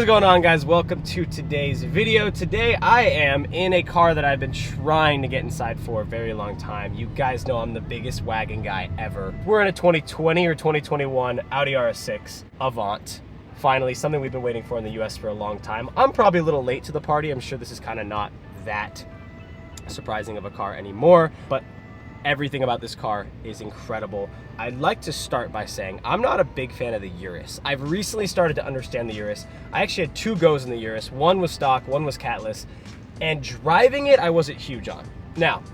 is going on, guys? Welcome to today's video. Today I am in a car that I've been trying to get inside for a very long time. You guys know I'm the biggest wagon guy ever. We're in a 2020 or 2021 Audi RS6 Avant. Finally, something we've been waiting for in the US for a long time. I'm probably a little late to the party. I'm sure this is kind of not that surprising of a car anymore, but everything about this car is incredible. I'd like to start by saying I'm not a big fan of the Urus. I've recently started to understand the Urus. I actually had two goes in the Urus. One was stock, one was catless, and driving it I wasn't huge on. Now,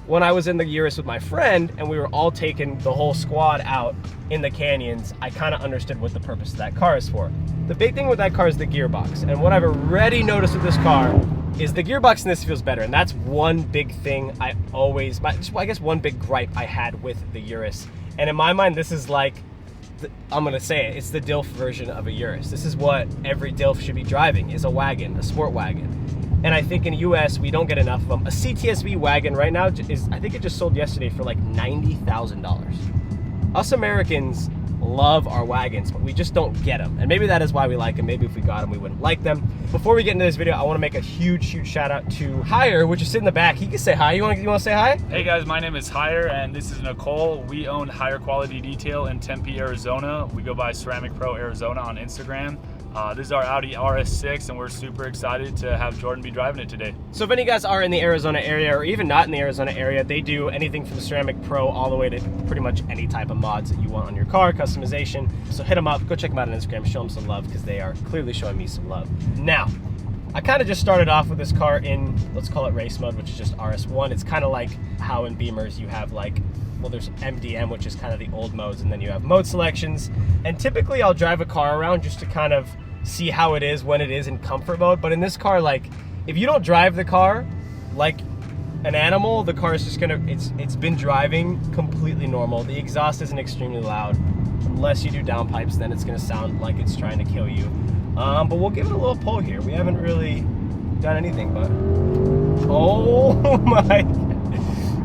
when I was in the Urus with my friend and we were all taking the whole squad out in the canyons, I kind of understood what the purpose of that car is for. The big thing with that car is the gearbox, and what I've already noticed with this car is the gearbox in this feels better, and that's one big thing I guess one big gripe I had with the Urus. And in my mind, this is like, I'm gonna say it, it's the DILF version of a Urus. This is what every DILF should be driving, is a wagon, a sport wagon. And I think in the US, we don't get enough of them. A CTSV wagon right now is, I think it just sold yesterday for like $90,000. Us Americans love our wagons, but we just don't get them. And maybe that is why we like them. Maybe if we got them, we wouldn't like them. Before we get into this video, I want to make a huge shout out to Hire, which is sitting in the back. He can say hi. You want to say hi? Hey guys, my name is Hire, and this is Nicole. We own Hire Quality Detail in Tempe, Arizona. We go by Ceramic Pro Arizona on Instagram. This is our Audi RS6, and we're super excited to have Jordan be driving it today. So if any of you guys are in the Arizona area, or even not in the Arizona area, they do anything from Ceramic Pro all the way to pretty much any type of mods that you want on your car, customization. So hit them up, go check them out on Instagram, show them some love, because they are clearly showing me some love. Now, I kind of just started off with this car in, let's call it race mode, which is just RS1. It's kind of like how in Beamers you have like, well, there's MDM, which is kind of the old modes, and then you have mode selections. And typically I'll drive a car around just to kind of see how it is when it is in comfort mode. But in this car, like, if you don't drive the car like an animal, the car is just gonna, it's been driving completely normal. The exhaust isn't extremely loud. Unless you do downpipes, then it's gonna sound like it's trying to kill you. But we'll give it a little pull here. We haven't really done anything, but oh my.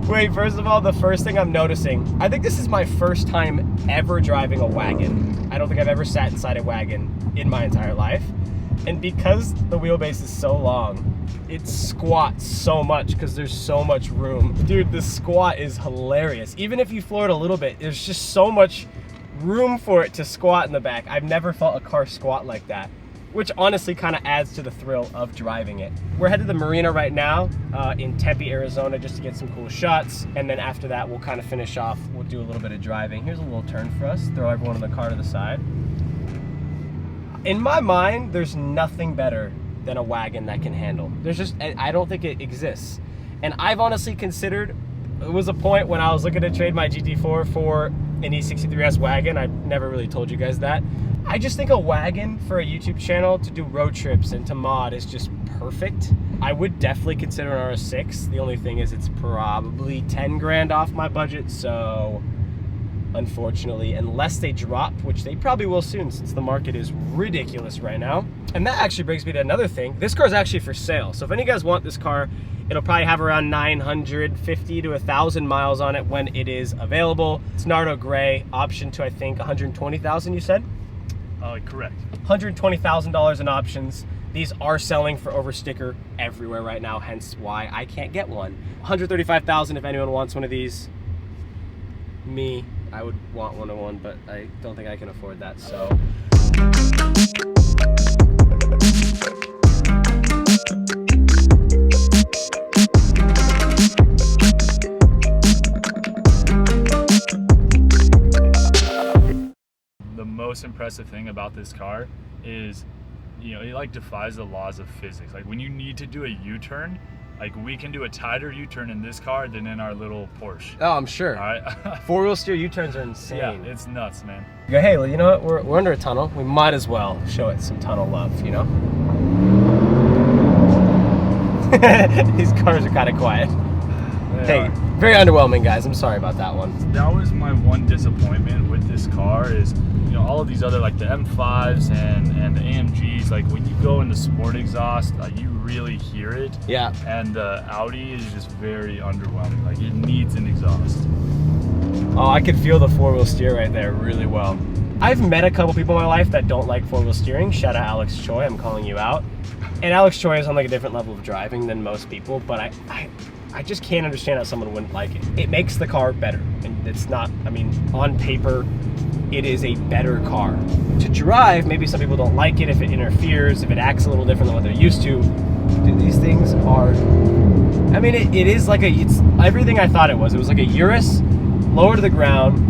Wait, first of all, the first thing I'm noticing, I think this is my first time ever driving a wagon. I don't think I've ever sat inside a wagon in my entire life. And because the wheelbase is so long, it squats so much because there's so much room. Dude, the squat is hilarious. Even if you floor it a little bit, there's just so much room for it to squat in the back. I've never felt a car squat like that, which honestly kind of adds to the thrill of driving it. We're headed to the marina right now in Tempe, Arizona, just to get some cool shots. And then after that, we'll kind of finish off. We'll do a little bit of driving. Here's a little turn for us. Throw everyone in the car to the side. In my mind, there's nothing better than a wagon that can handle. There's just, I don't think it exists. And I've honestly considered, it was a point when I was looking to trade my GT4 for an E63S wagon. I never really told you guys that. I just think a wagon for a YouTube channel to do road trips and to mod is just perfect. I would definitely consider an RS6. The only thing is it's probably 10 grand off my budget, so unfortunately, unless they drop, which they probably will soon since the market is ridiculous right now. And that actually brings me to another thing. This car is actually for sale. So if any of you guys want this car, it'll probably have around 950 to 1,000 miles on it when it is available. It's Nardo Gray, option to I think 120,000, you said? Correct. $120,000 in options. These are selling for over sticker everywhere right now, hence why I can't get one. $135,000 if anyone wants one of these. Me, I would want one, but I don't think I can afford that, so. The most impressive thing about this car is, you know, it like defies the laws of physics. Like when you need to do a U-turn, like we can do a tighter U-turn in this car than in our little Porsche. Oh, I'm sure. All right. Four-wheel steer U-turns are insane. Yeah, it's nuts, man. You go, hey, well, you know what? We're under a tunnel. We might as well show it some tunnel love, you know? These cars are kind of quiet. Hey, very underwhelming, guys. I'm sorry about that one. That was my one disappointment with this car is, you know, all of these other, like the M5s and the AMGs, like when you go into sport exhaust, you really hear it. Yeah. And the Audi is just very underwhelming. Like it needs an exhaust. Oh, I could feel the four-wheel steer right there really well. I've met a couple people in my life that don't like four-wheel steering. Shout out Alex Choi, I'm calling you out. And Alex Choi is on like a different level of driving than most people, but I just can't understand how someone wouldn't like it. It makes the car better, and it's not, I mean, on paper, it is a better car. To drive, maybe some people don't like it if it interferes, if it acts a little different than what they're used to. Dude, these things are, I mean, it is like it's everything I thought it was. It was like a Urus, lower to the ground.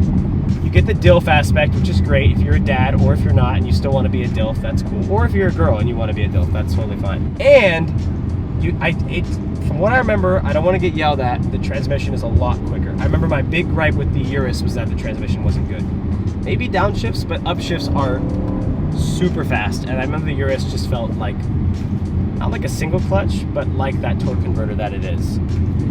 You get the DILF aspect, which is great if you're a dad, or if you're not and you still want to be a DILF, that's cool. Or if you're a girl and you want to be a DILF, that's totally fine. And from what I remember, I don't want to get yelled at, the transmission is a lot quicker. I remember my big gripe with the Urus was that the transmission wasn't good. Maybe downshifts, but upshifts are super fast. And I remember the Urus just felt like, not like a single clutch, but like that torque converter that it is.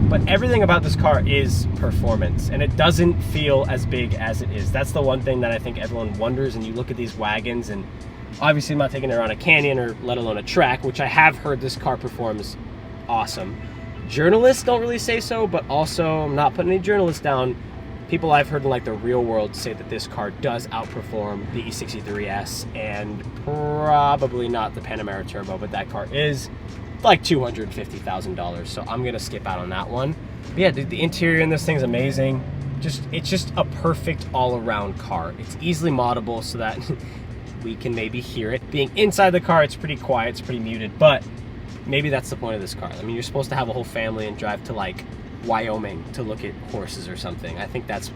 But everything about this car is performance, and it doesn't feel as big as it is. That's the one thing that I think everyone wonders, and you look at these wagons, and obviously I'm not taking it around a canyon or let alone a track, which I have heard this car performs awesome. Journalists don't really say so, but also I'm not putting any journalists down. People I've heard in like the real world say that this car does outperform the E63S and probably not the Panamera Turbo, but that car is like $250,000, so I'm gonna skip out on that one. But yeah, dude, the interior in this thing's amazing. It's just a perfect all-around car. It's easily moddable so that we can maybe hear it. Being inside the car, it's pretty quiet, it's pretty muted, but maybe that's the point of this car. I mean, you're supposed to have a whole family and drive to like Wyoming to look at horses or something. I think that's,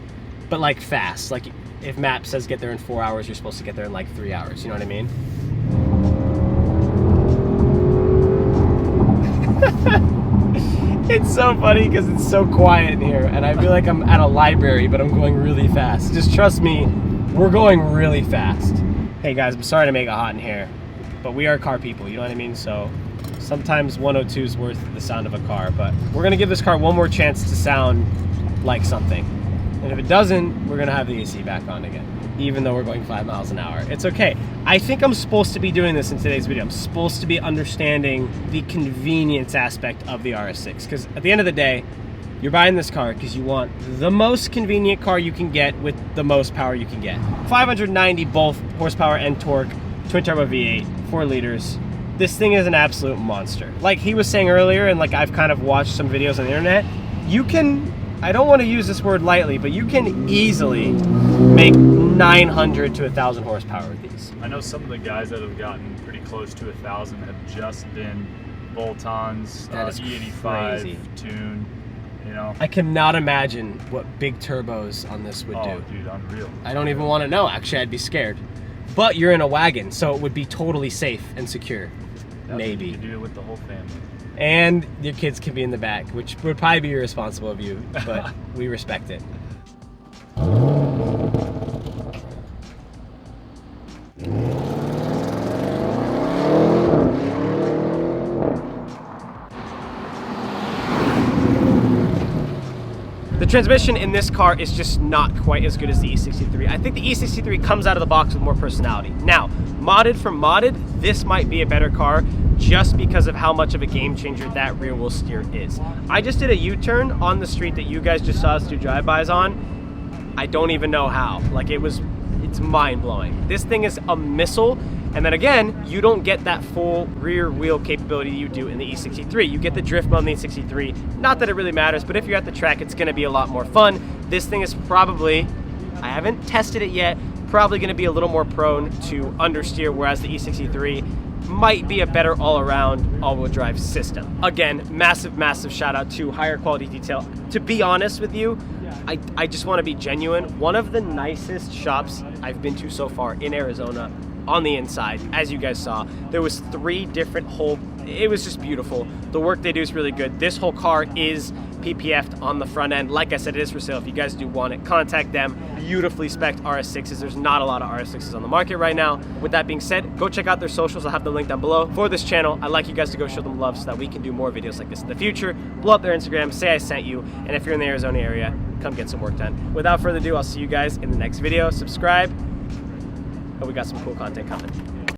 but like fast. Like if map says get there in 4 hours, you're supposed to get there in like 3 hours. You know what I mean? It's so funny because it's so quiet in here and I feel like I'm at a library, but I'm going really fast. Just trust me, we're going really fast. Hey guys, I'm sorry to make it hot in here, but we are car people, you know what I mean? So sometimes 102 is worth the sound of a car, but we're gonna give this car one more chance to sound like something. And if it doesn't, we're gonna have the AC back on again, even though we're going 5 miles an hour. It's okay. I think I'm supposed to be doing this in today's video. I'm supposed to be understanding the convenience aspect of the RS6, because at the end of the day, you're buying this car because you want the most convenient car you can get with the most power you can get. 590 both horsepower and torque, twin turbo V8, 4 liters. This thing is an absolute monster. Like he was saying earlier, and like I've kind of watched some videos on the internet, you can, I don't want to use this word lightly, but you can easily make 900 to 1,000 horsepower with these. I know some of the guys that have gotten pretty close to 1,000 have just been bolt-ons, E85 crazy. tune, you know. I cannot imagine what big turbos on this would do. Oh, dude, unreal. I don't even want to know. Actually, I'd be scared. But you're in a wagon, so it would be totally safe and secure. Maybe. You can do it with the whole family. And your kids can be in the back, which would probably be irresponsible of you, but we respect it. The transmission in this car is just not quite as good as the E63. I think the E63 comes out of the box with more personality. Now, modded for modded, this might be a better car just because of how much of a game changer that rear wheel steer is. I just did a U-turn on the street that you guys just saw us do drive-bys on. I don't even know how. Like it's mind-blowing. This thing is a missile. And then again, you don't get that full rear wheel capability you do in the E63. You get the drift mode in the E63. Not that it really matters, but if you're at the track, it's gonna be a lot more fun. This thing is probably, I haven't tested it yet, probably gonna be a little more prone to understeer, whereas the E63 might be a better all-around all-wheel drive system. Again, massive, massive shout out to Higher Quality Detail. To be honest with you, I just wanna be genuine. One of the nicest shops I've been to so far in Arizona on the inside, as you guys saw. There was 3 different it was just beautiful. The work they do is really good. This whole car is PPF'd on the front end. Like I said, it is for sale. If you guys do want it, contact them. Beautifully spec'd RS6s. There's not a lot of RS6s on the market right now. With that being said, go check out their socials. I'll have the link down below. For this channel, I'd like you guys to go show them love so that we can do more videos like this in the future. Blow up their Instagram, say I sent you, and if you're in the Arizona area, come get some work done. Without further ado, I'll see you guys in the next video. Subscribe. We got some cool content coming.